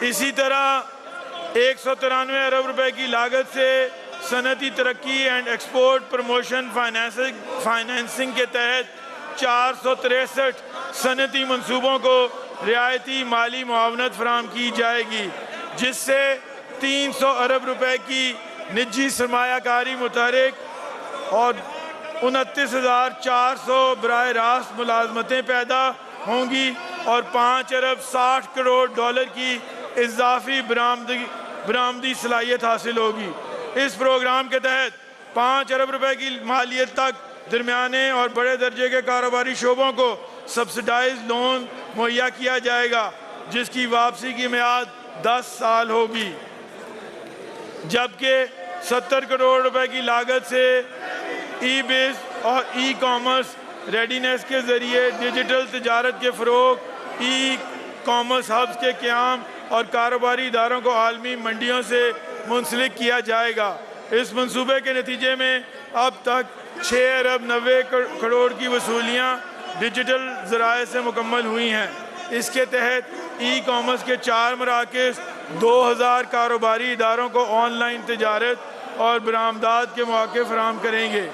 اسی طرح 193 ارب روپے کی لاگت سے صنعتی ترقی اینڈ ایکسپورٹ پروموشن فائنینسنگ کے تحت 463 صنعتی منصوبوں کو رعایتی مالی معاونت فراہم کی جائے گی، جس سے 300 ارب روپے کی نجی سرمایہ کاری متحرک اور 29,400 براہ راست ملازمتیں پیدا ہوں گی اور 5 ارب 60 کروڑ ڈالر کی اضافی برآمدی صلاحیت حاصل ہوگی۔ اس پروگرام کے تحت 5 ارب روپے کی مالیت تک درمیانے اور بڑے درجے کے کاروباری شعبوں کو سبسڈائز لون مہیا کیا جائے گا، جس کی واپسی کی میعاد 10 سال ہوگی، جبکہ 70 کروڑ روپے کی لاگت سے ای بیس اور ای کامرس ریڈینیس کے ذریعے ڈیجیٹل تجارت کے فروغ، ای کامرس ہبز کے قیام اور کاروباری اداروں کو عالمی منڈیوں سے منسلک کیا جائے گا۔ اس منصوبے کے نتیجے میں اب تک 6 ارب 90 کروڑ کی وصولیاں ڈیجیٹل ذرائع سے مکمل ہوئی ہیں۔ اس کے تحت ای کامرس کے 4 مراکز 2000 کاروباری اداروں کو آن لائن تجارت اور برآمدات کے مواقع فراہم کریں گے۔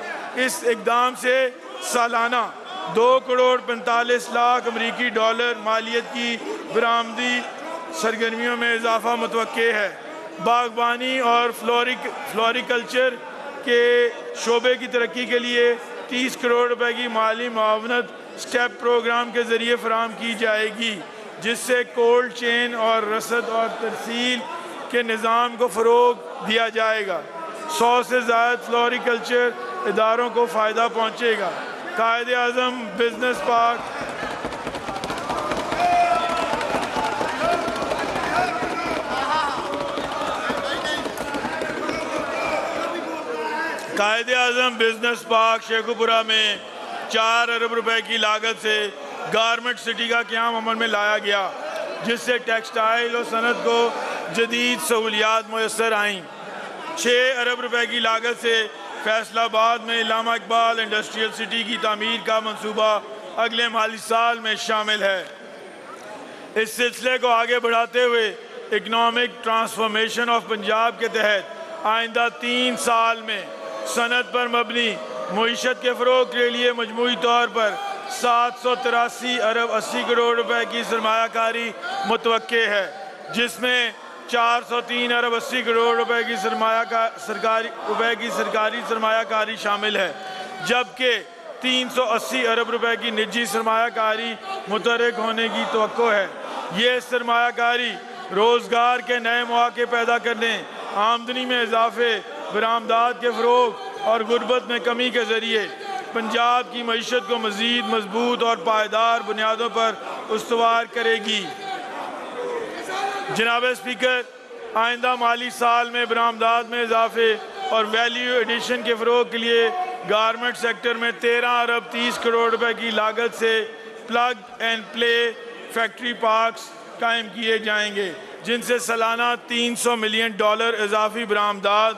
اس اقدام سے سالانہ 2 کروڑ 45 لاکھ امریکی ڈالر مالیت کی برآمدی سرگرمیوں میں اضافہ متوقع ہے۔ باغبانی اور فلوریکلچر کے شعبے کی ترقی کے لیے 30 کروڑ روپے کی مالی معاونت سٹیپ پروگرام کے ذریعے فراہم کی جائے گی، جس سے کولڈ چین اور رسد اور ترسیل کے نظام کو فروغ دیا جائے گا۔ 100 سے زائد فلوریکلچر اداروں کو فائدہ پہنچے گا۔ قائد اعظم بزنس پارک شیخوپورہ میں 4 ارب روپے کی لاگت سے گارمنٹ سٹی کا قیام عمل میں لایا گیا، جس سے ٹیکسٹائل اور صنعت کو جدید سہولیات میسر آئیں۔ 6 ارب روپے کی لاگت سے فیصل آباد میں علامہ اقبال انڈسٹریل سٹی کی تعمیر کا منصوبہ اگلے مالی سال میں شامل ہے۔ اس سلسلے کو آگے بڑھاتے ہوئے اکنامک ٹرانسفارمیشن آف پنجاب کے تحت آئندہ 3 سال میں صنعت پر مبنی معیشت کے فروغ کے لیے مجموعی طور پر 783 ارب 80 کروڑ روپے کی سرمایہ کاری متوقع ہے، جس میں 403 ارب 80 کروڑ روپے کی سرکاری سرمایہ کاری شامل ہے، جبکہ 380 ارب روپے کی نجی سرمایہ کاری متحرک ہونے کی توقع ہے۔ یہ سرمایہ کاری روزگار کے نئے مواقع پیدا کرنے، آمدنی میں اضافے، برآمدات کے فروغ اور غربت میں کمی کے ذریعے پنجاب کی معیشت کو مزید مضبوط اور پائیدار بنیادوں پر استوار کرے گی۔ جناب اسپیکر، آئندہ مالی سال میں برآمدات میں اضافے اور ویلیو ایڈیشن کے فروغ کے لیے گارمنٹ سیکٹر میں 13 ارب 30 کروڑ روپے کی لاگت سے plug and play factory parks قائم کیے جائیں گے، جن سے سالانہ 300 ملین ڈالر اضافی برآمدات،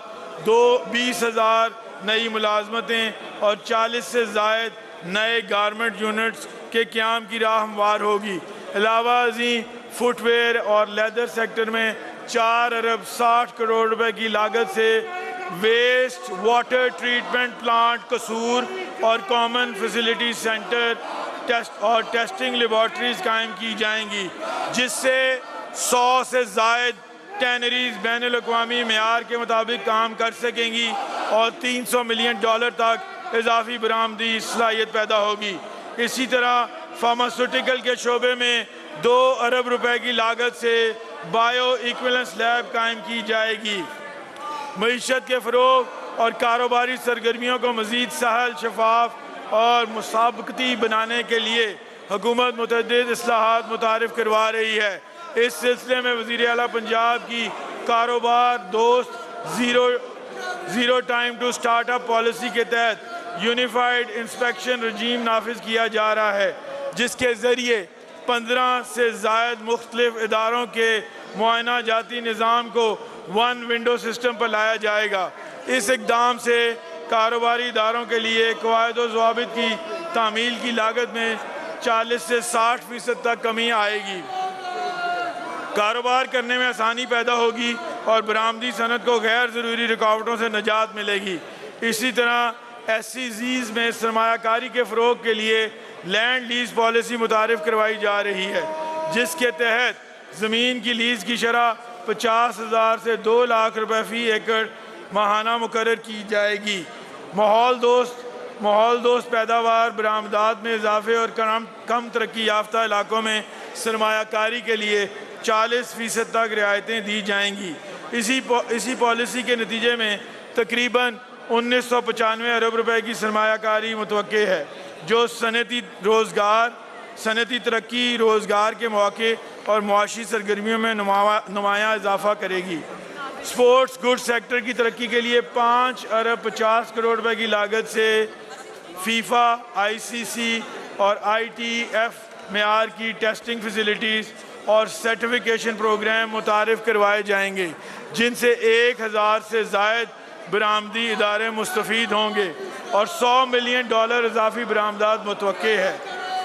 20,000 نئی ملازمتیں اور 40 سے زائد نئے گارمنٹ یونٹس کے قیام کی راہ ہموار ہوگی۔ علاوہ ازیں فٹ ویئر اور لیدر سیکٹر میں 4 ارب 60 کروڑ روپے کی لاگت سے ویسٹ واٹر ٹریٹمنٹ پلانٹ قصور اور کامن فیسلٹی سینٹر اور ٹیسٹنگ لیبارٹریز قائم کی جائیں گی، جس سے 100 سے زائد ٹینریز بین الاقوامی معیار کے مطابق کام کر سکیں گی اور 300 ملین ڈالر تک اضافی برآمدی صلاحیت پیدا ہوگی۔ اسی طرح فارماسیوٹیکل کے شعبے میں 2 ارب روپے کی لاگت سے بائیو ایکویلنس لیب قائم کی جائے گی۔ معیشت کے فروغ اور کاروباری سرگرمیوں کو مزید سہل، شفاف اور مسابقتی بنانے کے لیے حکومت متعدد اصلاحات متعارف کروا رہی ہے۔ اس سلسلے میں وزیر اعلیٰ پنجاب کی کاروبار دوست zero time to start up policy کے تحت یونیفائیڈ انسپیکشن رجیم نافذ کیا جا رہا ہے، جس کے ذریعے 15 سے زائد مختلف اداروں کے معائنہ جاتی نظام کو 1 ونڈو سسٹم پر لایا جائے گا۔ اس اقدام سے کاروباری اداروں کے لیے قواعد و ضوابط کی تعمیل کی لاگت میں 40 سے 60% تک کمی آئے گی۔ کاروبار کرنے میں آسانی پیدا ہوگی اور برآمدی صنعت کو غیر ضروری رکاوٹوں سے نجات ملے گی۔ اسی طرح SEZs میں سرمایہ کاری کے فروغ کے لیے لینڈ لیز پالیسی متعارف کروائی جا رہی ہے، جس کے تحت زمین کی لیز کی شرح 50,000 سے 2 لاکھ روپے فی ایکڑ ماہانہ مقرر کی جائے گی۔ ماحول دوست پیداوار، برآمدات میں اضافے اور کم ترقی یافتہ علاقوں میں سرمایہ کاری کے لیے 40% تک رعایتیں دی جائیں گی۔ اسی پالیسی کے نتیجے میں تقریباً 1995 ارب روپے کی سرمایہ کاری متوقع ہے، جو صنعتی ترقی، روزگار کے مواقع اور معاشی سرگرمیوں میں نمایاں اضافہ کرے گی۔ سپورٹس گڈ سیکٹر کی ترقی کے لیے 5 ارب 50 کروڑ روپے کی لاگت سے فیفا، ICC اور ITF معیار کی ٹیسٹنگ فیسلٹیز اور سرٹیفیکیشن پروگرام متعارف کروائے جائیں گے، جن سے 1000 سے زائد برآمدی ادارے مستفید ہوں گے اور $100 ملین اضافی برآمدات متوقع ہے۔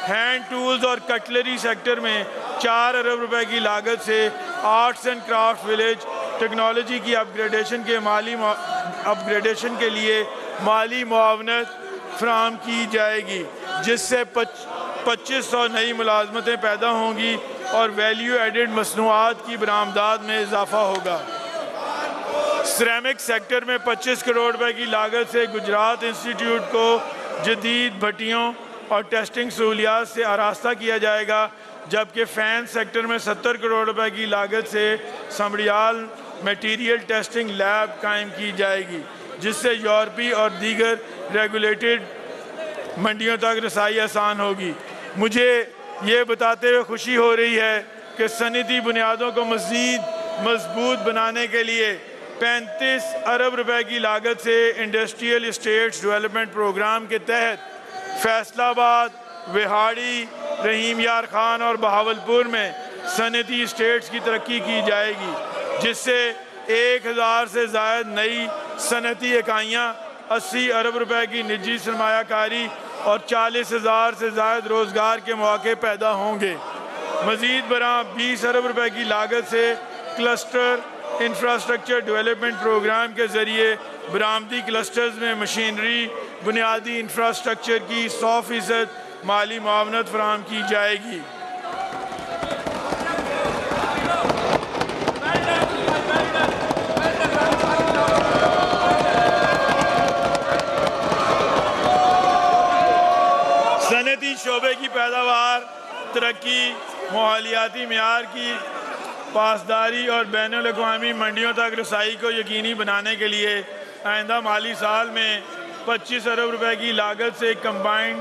ہینڈ ٹولز اور کٹلری سیکٹر میں 4 ارب روپے کی لاگت سے arts and craft village technology کی اپ گریڈیشن کے لیے مالی معاونت فراہم کی جائے گی، جس سے 2500 نئی ملازمتیں پیدا ہوں گی اور ویلیو ایڈڈ مصنوعات کی برآمدات میں اضافہ ہوگا۔ سیرامک سیکٹر میں 25 کروڑ روپے کی لاگت سے گجرات انسٹیٹیوٹ کو جدید بھٹیوں اور ٹیسٹنگ سہولیات سے آراستہ کیا جائے گا، جبکہ فین سیکٹر میں 70 کروڑ روپے کی لاگت سے سمڑیال میٹیریل ٹیسٹنگ لیب قائم کی جائے گی، جس سے یورپی اور دیگر ریگولیٹڈ منڈیوں تک رسائی آسان ہوگی۔ مجھے یہ بتاتے ہوئے خوشی ہو رہی ہے کہ صنعتی بنیادوں کو مزید مضبوط بنانے کے لیے 35 ارب روپے کی لاگت سے انڈسٹریل اسٹیٹس ڈیولپمنٹ پروگرام کے تحت فیصل آباد، وہاڑی، رحیم یار خان اور بہاولپور میں صنعتی اسٹیٹس کی ترقی کی جائے گی، جس سے 1000 سے زائد نئی صنعتی اکائیاں، 80 ارب روپے کی نجی سرمایہ کاری اور 40,000 سے زائد روزگار کے مواقع پیدا ہوں گے۔ مزید برآں 20 ارب روپے کی لاگت سے کلسٹر انفراسٹرکچر ڈیولپمنٹ پروگرام کے ذریعے برآمدی کلسٹرز میں مشینری بنیادی انفراسٹرکچر کی 100% مالی معاونت فراہم کی جائے گی۔ صنعتی شعبے کی پیداوار، ترقی، ماحولیاتی معیار کی پاسداری اور بین الاقوامی منڈیوں تک رسائی کو یقینی بنانے کے لیے آئندہ مالی سال میں 25 ارب روپے کی لاگت سے کمبائنڈ